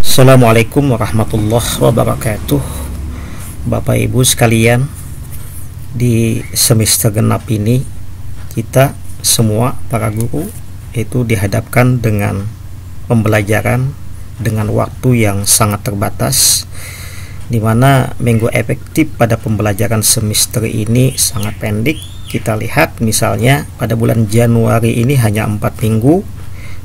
Assalamualaikum warahmatullahi wabarakatuh. Bapak Ibu sekalian, di semester genap ini kita semua para guru itu dihadapkan dengan pembelajaran dengan waktu yang sangat terbatas, di mana minggu efektif pada pembelajaran semester ini sangat pendek. Kita lihat misalnya pada bulan Januari ini hanya 4 minggu,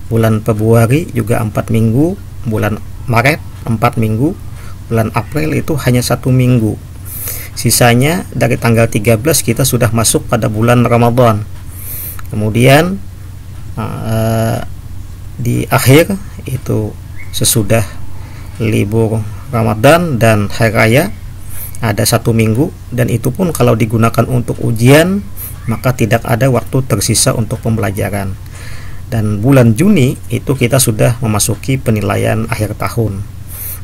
bulan Februari juga 4 minggu, bulan Maret 4 minggu, bulan April itu hanya 1 minggu. Sisanya dari tanggal 13 kita sudah masuk pada bulan Ramadan. Kemudian di akhir itu sesudah libur Ramadan dan Hari Raya ada 1 minggu, dan itu pun kalau digunakan untuk ujian maka tidak ada waktu tersisa untuk pembelajaran. Dan bulan Juni itu kita sudah memasuki penilaian akhir tahun.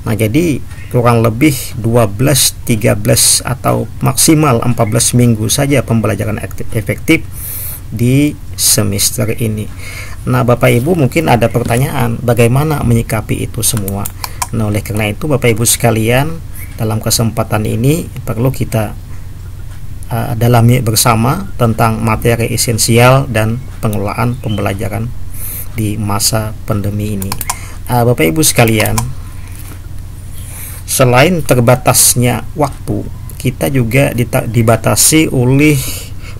Nah, jadi kurang lebih 12, 13 atau maksimal 14 minggu saja pembelajaran efektif di semester ini. Nah, Bapak Ibu mungkin ada pertanyaan, bagaimana menyikapi itu semua? Nah, oleh karena itu Bapak Ibu sekalian, dalam kesempatan ini perlu kita dalami bersama tentang materi esensial dan pengelolaan pembelajaran di masa pandemi ini. Bapak Ibu sekalian, selain terbatasnya waktu, kita juga dibatasi oleh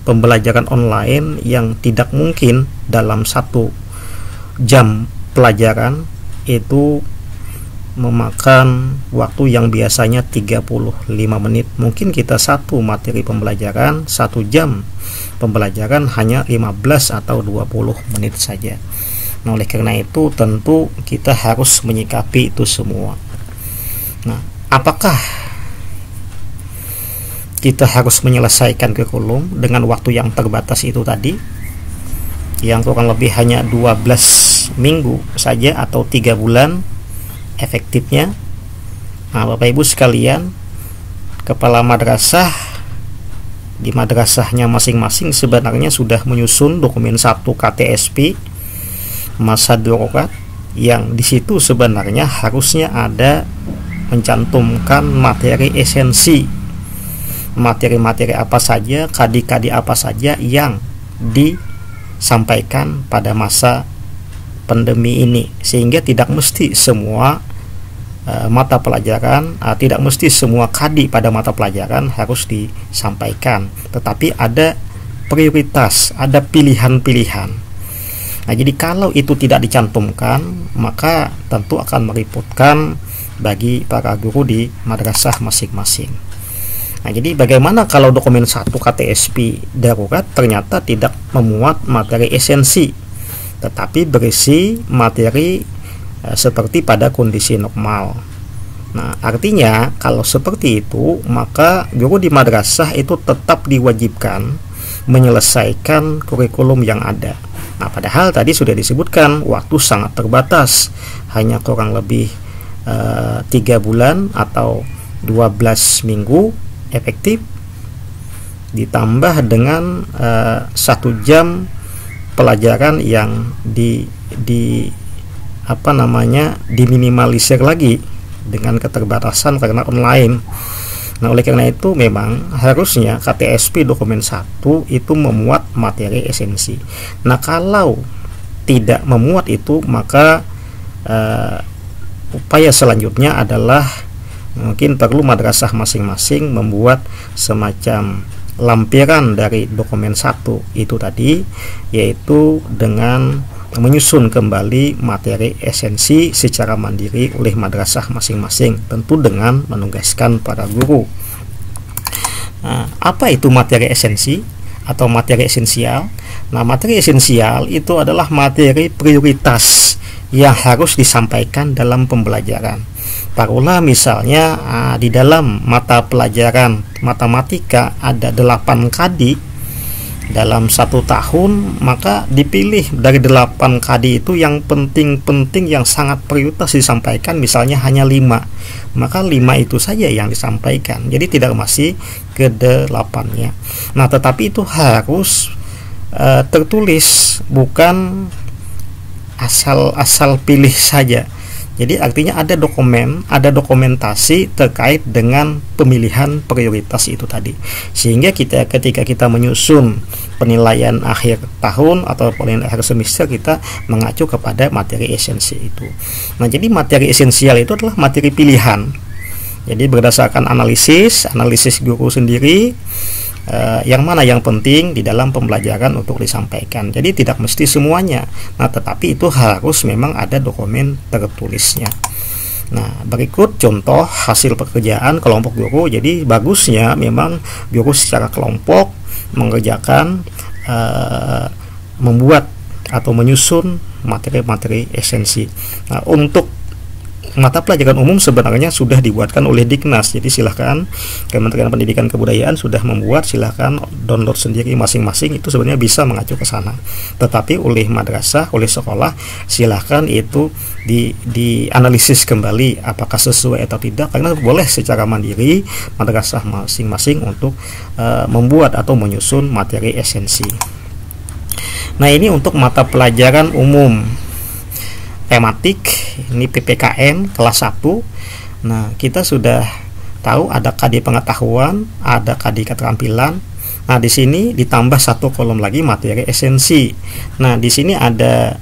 pembelajaran online yang tidak mungkin dalam 1 jam pelajaran itu memakan waktu yang biasanya 35 menit. Mungkin kita satu materi pembelajaran 1 jam pembelajaran hanya 15 atau 20 menit saja. Nah, oleh karena itu tentu kita harus menyikapi itu semua. Nah, apakah kita harus menyelesaikan kurikulum dengan waktu yang terbatas itu tadi, yang kurang lebih hanya 12 minggu saja atau 3 bulan efektifnya? Nah, Bapak Ibu sekalian, kepala madrasah di madrasahnya masing-masing sebenarnya sudah menyusun dokumen 1 KTSP masa darurat, yang di situ sebenarnya harusnya ada mencantumkan materi esensi, materi-materi apa saja, kadi-kadi apa saja yang disampaikan pada masa pandemi ini, sehingga tidak mesti semua mata pelajaran, tidak mesti semua kadi pada mata pelajaran harus disampaikan, tetapi ada prioritas, ada pilihan-pilihan. Nah, jadi kalau itu tidak dicantumkan, maka tentu akan merepotkan bagi para guru di madrasah masing-masing. Nah, jadi bagaimana kalau dokumen 1 KTSP darurat ternyata tidak memuat materi esensi, tetapi berisi materi seperti pada kondisi normal. Nah, artinya kalau seperti itu, maka guru di madrasah itu tetap diwajibkan menyelesaikan kurikulum yang ada. Nah, padahal tadi sudah disebutkan waktu sangat terbatas, hanya kurang lebih 3 bulan atau 12 minggu efektif, ditambah dengan 1 jam pelajaran yang diminimalisir lagi dengan keterbatasan karena online. Nah, oleh karena itu memang harusnya KTSP dokumen 1 itu memuat materi esensi. Nah, kalau tidak memuat itu, maka upaya selanjutnya adalah mungkin perlu madrasah masing-masing membuat semacam lampiran dari dokumen 1 itu tadi, yaitu dengan menyusun kembali materi esensi secara mandiri oleh madrasah masing-masing, tentu dengan menugaskan para guru. Nah, apa itu materi esensi atau materi esensial? Nah, materi esensial itu adalah materi prioritas yang harus disampaikan dalam pembelajaran. Taruhlah misalnya di dalam mata pelajaran matematika ada 8 kadi dalam 1 tahun, maka dipilih dari 8 kadi itu yang penting-penting, yang sangat prioritas disampaikan, misalnya hanya 5, maka 5 itu saja yang disampaikan. Jadi tidak masih ke 8-nya. Nah, tetapi itu harus tertulis, bukan asal pilih saja. Jadi artinya ada dokumen, ada dokumentasi terkait dengan pemilihan prioritas itu tadi. Sehingga ketika kita menyusun penilaian akhir tahun atau penilaian akhir semester, kita mengacu kepada materi esensi itu. Nah, jadi materi esensial itu adalah materi pilihan. Jadi berdasarkan analisis guru sendiri, yang mana yang penting di dalam pembelajaran untuk disampaikan. Jadi tidak mesti semuanya. Nah, tetapi itu harus memang ada dokumen tertulisnya. Nah, berikut contoh hasil pekerjaan kelompok guru. Jadi bagusnya memang guru secara kelompok mengerjakan, membuat atau menyusun materi-materi esensi. Nah, untuk mata pelajaran umum sebenarnya sudah dibuatkan oleh Diknas. Jadi silahkan Kementerian Pendidikan Kebudayaan sudah membuat, silahkan download sendiri masing-masing, itu sebenarnya bisa mengacu ke sana. Tetapi oleh madrasah, oleh sekolah, silahkan itu dianalisis kembali apakah sesuai atau tidak, karena boleh secara mandiri madrasah masing-masing untuk membuat atau menyusun materi esensi. Nah, ini untuk mata pelajaran umum tematik, ini PPKN kelas 1. Nah, kita sudah tahu ada KD pengetahuan, ada KD keterampilan. Nah, di sini ditambah satu kolom lagi materi esensi. Nah, di sini ada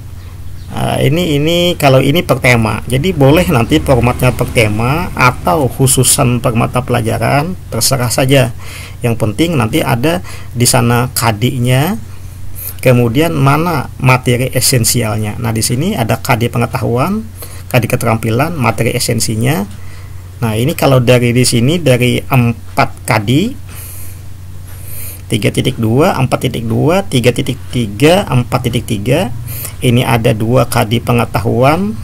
ini kalau ini per tema. Jadi boleh nanti formatnya per tema atau khususan per mata pelajaran, terserah saja. Yang penting nanti ada di sana KD-nya. Kemudian mana materi esensialnya. Nah, di sini ada KD pengetahuan, KD keterampilan, materi esensinya. Nah, ini kalau dari di sini dari 4 KD 3.2, 4.2, 3.3, 4.3, ini ada 2 KD pengetahuan,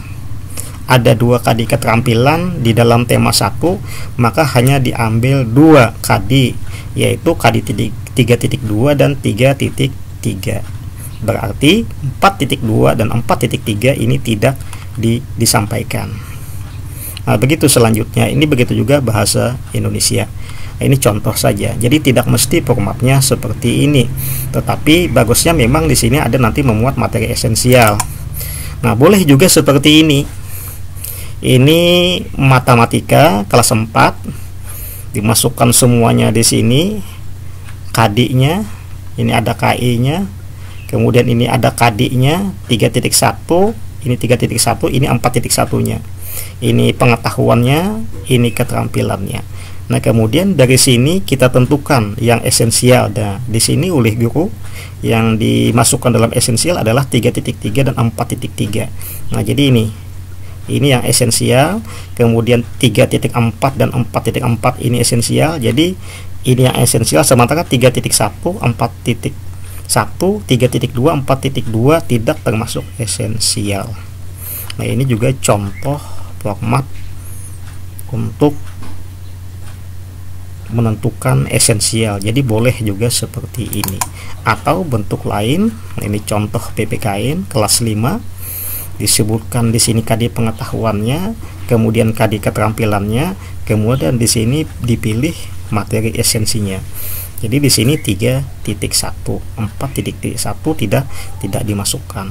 ada 2 KD keterampilan di dalam tema 1, maka hanya diambil 2 KD, yaitu KD 3.2 dan 3.3. Berarti 4.2 dan 4.3 ini tidak disampaikan. Nah, begitu selanjutnya. Ini begitu juga bahasa Indonesia. Nah, ini contoh saja. Jadi tidak mesti formatnya seperti ini. Tetapi bagusnya memang di sini ada nanti memuat materi esensial. Nah, boleh juga seperti ini. Ini matematika kelas 4. Dimasukkan semuanya di sini. KD-nya. Ini ada KI-nya, kemudian ini ada KD-nya 3.1, ini 3.1, ini 4.1-nya. Ini pengetahuannya, ini keterampilannya. Nah, kemudian dari sini kita tentukan yang esensial. Nah, di sini oleh guru yang dimasukkan dalam esensial adalah 3.3 dan 4.3. Nah, jadi ini yang esensial, kemudian 3.4 dan 4.4 ini esensial. Jadi ini yang esensial, sementara 3.1, 4.1, 3.2, 4.2 tidak termasuk esensial. Nah, ini juga contoh format untuk menentukan esensial. Jadi boleh juga seperti ini atau bentuk lain. Nah, ini contoh PPKN kelas 5. Disebutkan di sini KD pengetahuannya, kemudian KD keterampilannya, kemudian di sini dipilih materi esensinya. Jadi di sini 3.1, 4.1 tidak dimasukkan.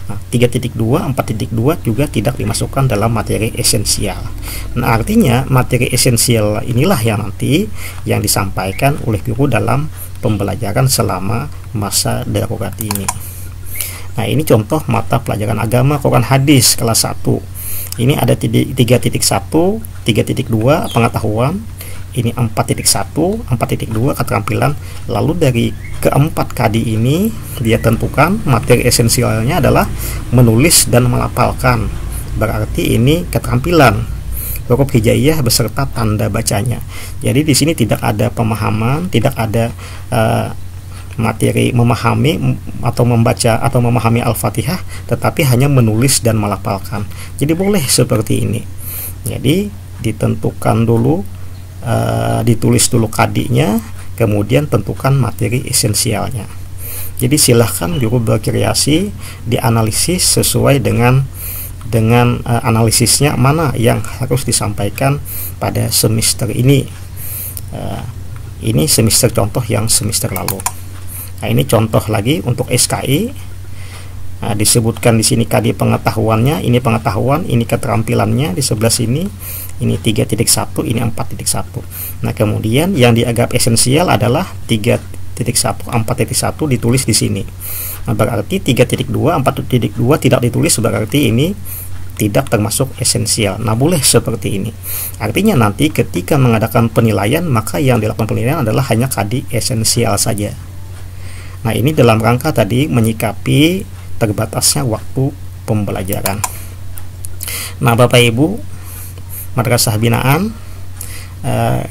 Nah, 3.2, 4.2 juga tidak dimasukkan dalam materi esensial. Nah, artinya materi esensial inilah yang nanti yang disampaikan oleh guru dalam pembelajaran selama masa darurat ini. Nah, ini contoh mata pelajaran agama Quran Hadis kelas 1. Ini ada 3.1, 3.2 pengetahuan, ini 4.1, 4.2 keterampilan. Lalu dari keempat KD ini dia tentukan materi esensialnya adalah menulis dan melafalkan. Berarti ini keterampilan huruf hijaiyah beserta tanda bacanya. Jadi di sini tidak ada pemahaman, tidak ada materi memahami atau membaca atau memahami Al-Fatihah, tetapi hanya menulis dan melafalkan. Jadi boleh seperti ini. Jadi ditentukan dulu, ditulis dulu KD-nya, kemudian tentukan materi esensialnya. Jadi silahkan guru berkreasi, dianalisis sesuai dengan analisisnya mana yang harus disampaikan pada semester ini. Ini semester contoh yang semester lalu. Nah, ini contoh lagi untuk SKI. Disebutkan di sini KD pengetahuannya, ini pengetahuan, ini keterampilannya di sebelah sini, ini 3.1, ini 4.1. Nah, kemudian yang dianggap esensial adalah 3.1, 4.1 ditulis di sini. Nah, berarti 3.2, 4.2 tidak ditulis, berarti ini tidak termasuk esensial. Nah, boleh seperti ini. Artinya nanti ketika mengadakan penilaian, maka yang dilakukan penilaian adalah hanya KD esensial saja. Nah, ini dalam rangka tadi menyikapi terbatasnya waktu pembelajaran. Nah, Bapak Ibu Madrasah Binaan,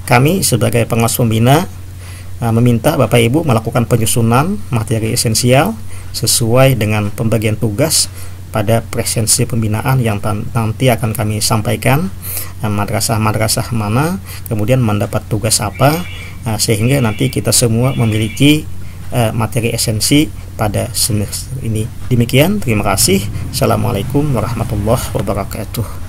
kami sebagai pengawas pembina meminta Bapak Ibu melakukan penyusunan materi esensial sesuai dengan pembagian tugas pada presensi pembinaan yang nanti akan kami sampaikan, madrasah-madrasah mana, kemudian mendapat tugas apa, sehingga nanti kita semua memiliki materi esensi pada semester ini. Demikian, terima kasih. Assalamualaikum warahmatullahi wabarakatuh.